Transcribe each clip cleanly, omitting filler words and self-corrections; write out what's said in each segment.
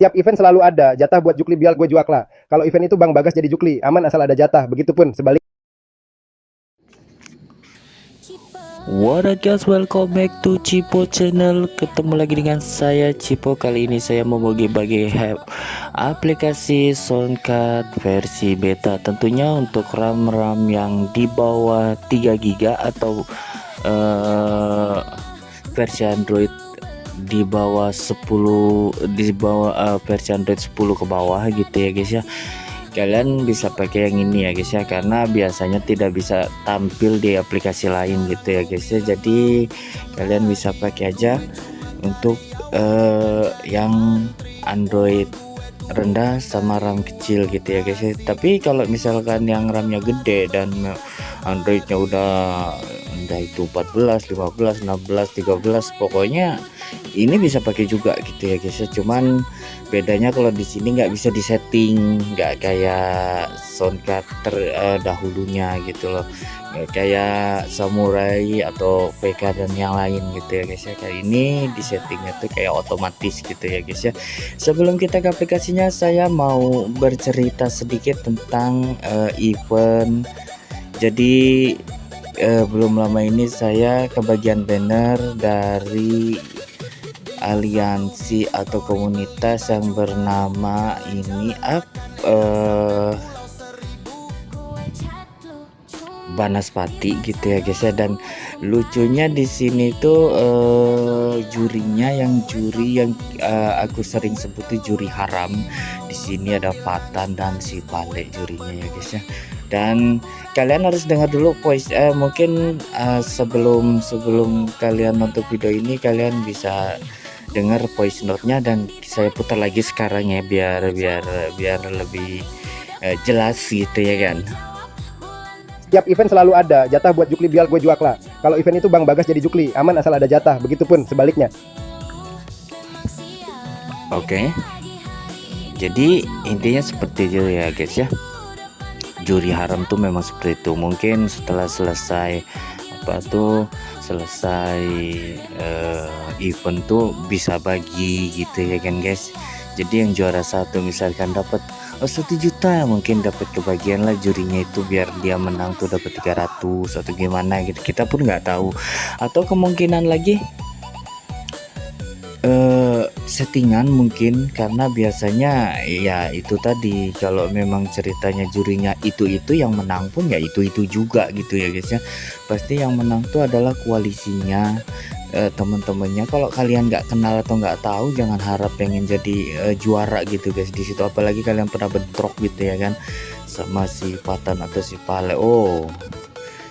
Tiap event selalu ada jatah buat Jukli Bial gue Juakla. Kalau event itu Bang Bagas jadi Jukli, aman asal ada jatah. Begitupun sebaliknya. What up guys, welcome back to Cipo channel. Ketemu lagi dengan saya Cipo. Kali ini saya mau bagi-bagi aplikasi Soundcard versi beta. Tentunya untuk RAM yang di bawah 3 GB atau versi Android di bawah 10, versi Android 10 ke bawah gitu ya guys ya. Kalian bisa pakai yang ini ya guys ya, karena biasanya tidak bisa tampil di aplikasi lain gitu ya guys ya. Jadi kalian bisa pakai aja untuk yang Android rendah sama RAM kecil gitu ya guys ya. Tapi kalau misalkan yang RAM-nya gede dan Androidnya udah itu 14, 15, 16, 13, pokoknya ini bisa pakai juga gitu ya guys ya. Cuman bedanya kalau di sini nggak bisa disetting, nggak kayak Soundcard dahulunya gitu loh, nggak kayak Samurai atau VK dan yang lain gitu ya guys ya. Kali ini di settingnya tuh kayak otomatis gitu ya guys ya. Sebelum kita ke aplikasinya, saya mau bercerita sedikit tentang event. Jadi belum lama ini saya kebagian banner dari aliansi atau komunitas yang bernama ini Banaspati gitu ya guys ya. Dan lucunya di sini tuh juri yang aku sering sebut tuh juri haram. Di sini ada Fatan dan si Pale jurinya ya guys ya. Dan kalian harus dengar dulu voice, mungkin sebelum kalian nonton video ini kalian bisa dengar voice note-nya, dan saya putar lagi sekarang ya biar lebih jelas gitu ya kan. Tiap event selalu ada jatah buat Jukli Bial gue Juakla. Kalau event itu Bang Bagas jadi Jukli, aman asal ada jatah. Begitupun sebaliknya. Oke. Jadi intinya seperti itu ya guys ya. Juri haram tuh memang seperti itu. Mungkin setelah selesai event tuh bisa bagi gitu ya kan guys. Jadi yang juara satu misalkan dapat 1 juta, mungkin dapat kebagian lah jurinya itu, biar dia menang tuh dapat 300 atau gimana gitu, kita pun nggak tahu. Atau kemungkinan lagi settingan mungkin, karena biasanya ya itu tadi, kalau memang ceritanya jurinya itu yang menang pun ya itu juga gitu ya guys ya. Pasti yang menang tuh adalah koalisinya, teman-temannya. Kalau kalian nggak kenal atau nggak tahu, jangan harap pengen jadi juara gitu guys di situ, apalagi kalian pernah bentrok gitu ya kan sama si Patan atau si Pale.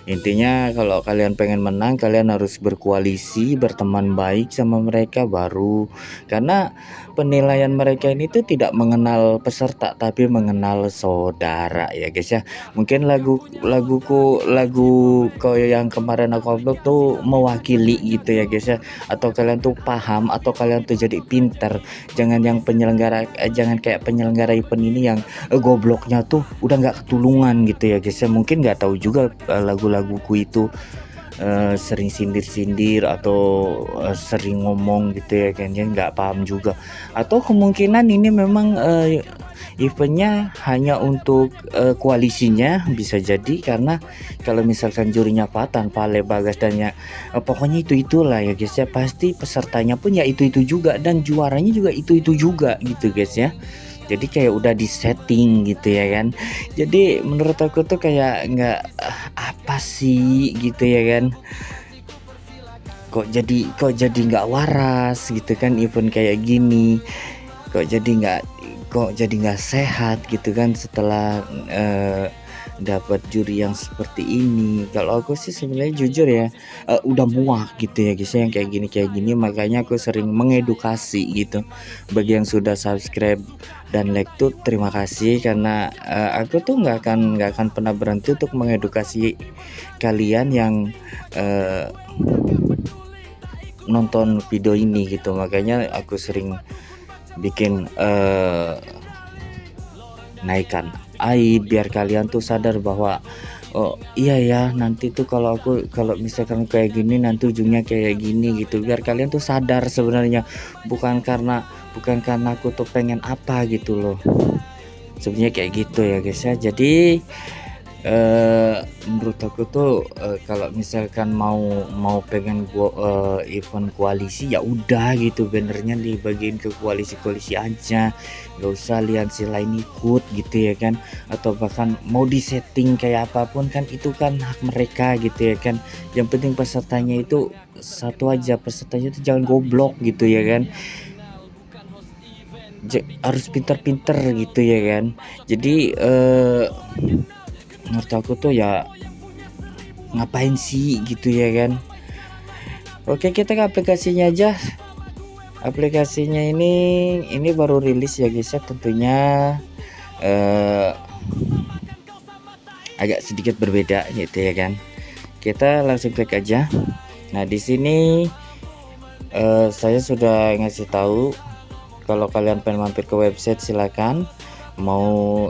Intinya kalau kalian pengen menang, kalian harus berkoalisi, berteman baik sama mereka baru. Karena penilaian mereka ini tuh tidak mengenal peserta, tapi mengenal saudara ya guys ya. Mungkin lagu kau yang kemarin aku upload tuh mewakili gitu ya guys ya. Atau kalian tuh paham, atau kalian tuh jadi pinter. Jangan kayak penyelenggara event ini yang gobloknya tuh udah nggak ketulungan gitu ya guys ya. Mungkin nggak tahu juga laguku itu sering sindir-sindir atau sering ngomong gitu ya kan, nggak paham juga. Atau kemungkinan ini memang eventnya hanya untuk koalisinya, bisa jadi. Karena kalau misalkan jurinya Fatan, Pale, Bagas dan ya pokoknya itulah ya guys ya, pasti pesertanya pun ya itu juga, dan juaranya juga itu juga gitu guys ya. Jadi kayak udah di setting gitu ya kan. Jadi menurut aku tuh kayak nggak apa sih gitu ya kan, kok jadi nggak waras gitu kan event kayak gini, kok jadi nggak sehat gitu kan setelah dapat juri yang seperti ini. Kalau aku sih sebenarnya jujur ya, udah muak gitu ya guys yang kayak gini. Makanya aku sering mengedukasi gitu. Bagi yang sudah subscribe dan like tuh terima kasih, karena aku tuh nggak akan pernah berhenti untuk mengedukasi kalian yang nonton video ini gitu. Makanya aku sering bikin naikkan biar kalian tuh sadar bahwa oh iya ya, nanti tuh kalau misalkan kayak gini nanti ujungnya kayak gini gitu, biar kalian tuh sadar sebenarnya. Bukan bukan karena aku tuh pengen apa gitu loh, sebenarnya kayak gitu ya guys ya. Jadi menurut aku tuh kalau misalkan mau pengen gua event koalisi ya udah gitu, benernya dibagiin ke koalisi-koalisi aja, nggak usah aliansi lain ikut gitu ya kan, atau bahkan mau disetting kayak apapun kan itu kan hak mereka gitu ya kan. Yang penting pesertanya itu satu aja, pesertanya itu jangan goblok gitu ya kan, harus pinter-pinter gitu ya kan. Jadi menurut aku tuh ya ngapain sih gitu ya kan. Oke, kita ke aplikasinya aja. Aplikasinya ini baru rilis ya guys ya, tentunya agak sedikit berbeda gitu ya kan. Kita langsung klik aja. Nah di sini saya sudah ngasih tahu kalau kalian pengen mampir ke website silakan, mau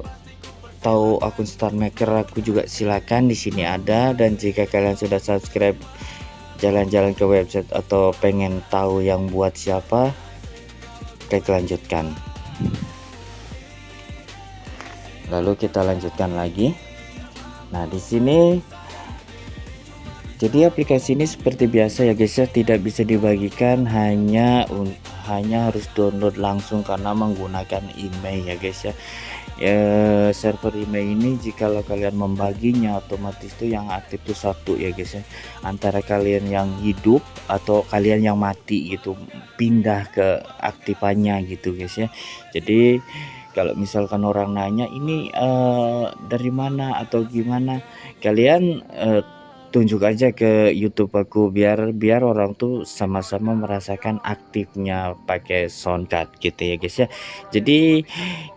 tahu akun Star Maker aku juga silakan, di sini ada. Dan jika kalian sudah subscribe jalan-jalan ke website atau pengen tahu yang buat siapa, klik lanjutkan. Lalu kita lanjutkan lagi. Nah di sini jadi aplikasi ini seperti biasa ya guys ya, tidak bisa dibagikan, hanya harus download langsung karena menggunakan email ya guys ya. Server email ini jikalau kalian membaginya otomatis tuh yang aktif tuh satu ya guys ya, antara kalian yang hidup atau kalian yang mati gitu, pindah ke aktifannya gitu guys ya. Jadi kalau misalkan orang nanya ini dari mana atau gimana, kalian tunjuk aja ke YouTube aku, biar orang tuh sama-sama merasakan aktifnya pakai soundcard gitu ya guys ya. Jadi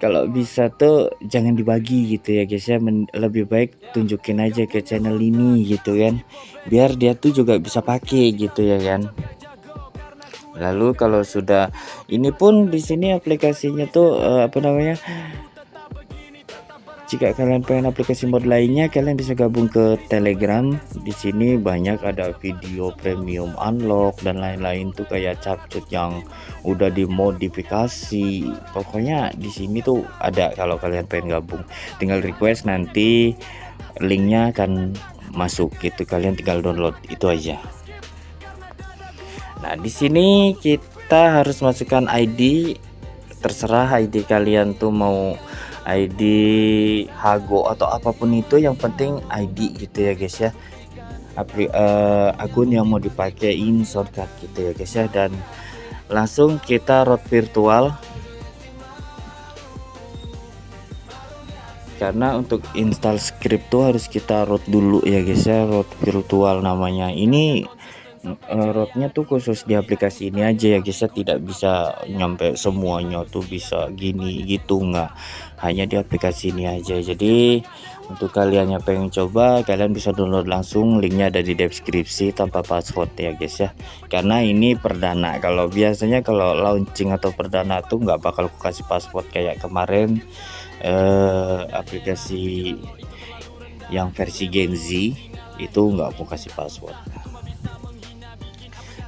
kalau bisa tuh jangan dibagi gitu ya guys ya, lebih baik tunjukin aja ke channel ini gitu kan, biar dia tuh juga bisa pakai gitu ya kan. Lalu kalau sudah ini pun di sini aplikasinya tuh apa namanya, jika kalian pengen aplikasi mod lainnya, kalian bisa gabung ke Telegram. Di sini banyak ada video premium unlock dan lain-lain tuh, kayak capcut yang udah dimodifikasi. Pokoknya di sini tuh ada, kalau kalian pengen gabung tinggal request, nanti linknya akan masuk gitu, kalian tinggal download, itu aja. Nah, di sini kita harus masukkan ID, terserah ID kalian tuh mau ID Hago atau apapun itu, yang penting ID gitu ya guys ya. Akun yang mau dipakein shortcut gitu ya guys ya. Dan langsung kita root virtual, karena untuk install script tuh harus kita root dulu ya guys ya, root virtual namanya. Ini rootnya tuh khusus di aplikasi ini aja ya guys ya, tidak bisa nyampe semuanya tuh bisa gini gitu, nggak, hanya di aplikasi ini aja. Jadi untuk kalian yang pengen coba, kalian bisa download langsung, linknya ada di deskripsi tanpa password ya guys ya, karena ini perdana. Kalau biasanya kalau launching atau perdana tuh nggak bakal aku kasih password kayak kemarin aplikasi yang versi Gen Z itu nggak aku kasih password.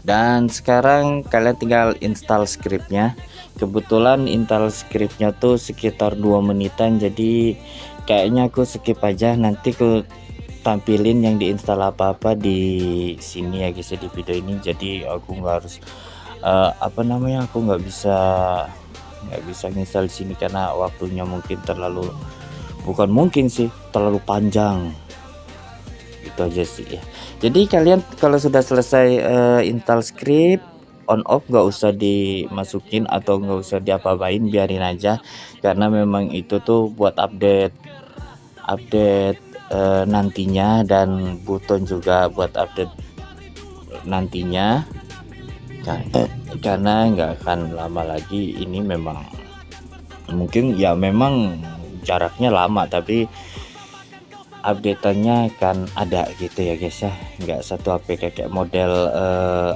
Dan sekarang kalian tinggal install scriptnya. Kebetulan install scriptnya tuh sekitar 2 menitan, jadi kayaknya aku skip aja, nanti aku tampilin yang diinstal apa-apa di sini ya guys ya, di video ini. Jadi aku nggak harus apa namanya, aku nggak bisa install sini karena waktunya mungkin terlalu panjang. Itu aja sih ya. Jadi kalian kalau sudah selesai install script, on off nggak usah dimasukin atau nggak usah diapa-apain, biarin aja, karena memang itu tuh buat update nantinya, dan buton juga buat update nantinya. Karena nggak akan lama lagi, ini memang mungkin ya memang jaraknya lama, tapi updateannya kan ada gitu ya guys ya, nggak satu APK kayak model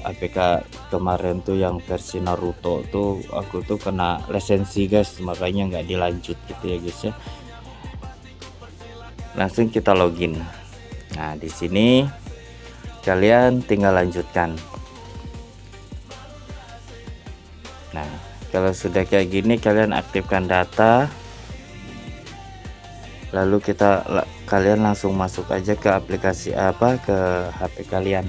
APK kemarin tuh yang versi Naruto tuh, aku tuh kena lisensi guys, makanya nggak dilanjut gitu ya guys ya. Langsung kita login. Nah di sini kalian tinggal lanjutkan. Nah Kalau sudah kayak gini kalian aktifkan data, lalu kalian langsung masuk aja ke aplikasi ke HP kalian.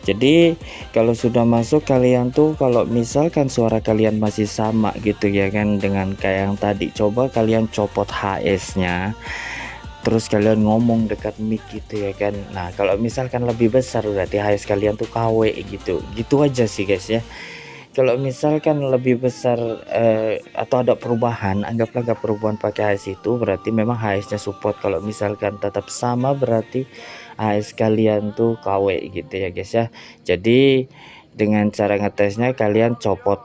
Jadi kalau sudah masuk, kalian tuh kalau misalkan suara kalian masih sama gitu ya kan dengan kayak yang tadi, coba kalian copot HS-nya, terus kalian ngomong dekat mic gitu ya kan. Nah kalau misalkan lebih besar berarti HS kalian tuh KW gitu aja sih guys ya. Kalau misalkan lebih besar atau ada perubahan, anggaplah nggak perubahan pakai HS itu berarti memang HS nya support. Kalau misalkan tetap sama berarti HS kalian tuh KW gitu ya guys ya. Jadi dengan cara ngetesnya kalian copot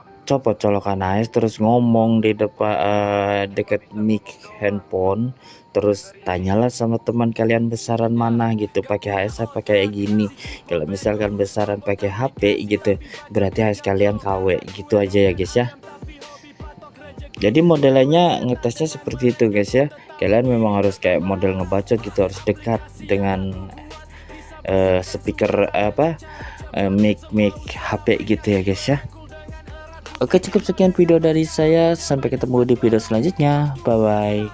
colokan HS, terus ngomong di depan deket mic handphone, terus tanyalah sama teman kalian besaran mana gitu, pakai HS apa kayak gini. Kalau misalkan besaran pakai HP gitu berarti HS kalian KW gitu aja ya guys ya. Jadi modelnya ngetesnya seperti itu guys ya. Kalian memang harus kayak model ngebacot gitu, harus dekat dengan speaker mic HP gitu ya guys ya. Oke, cukup sekian video dari saya, sampai ketemu di video selanjutnya, bye bye.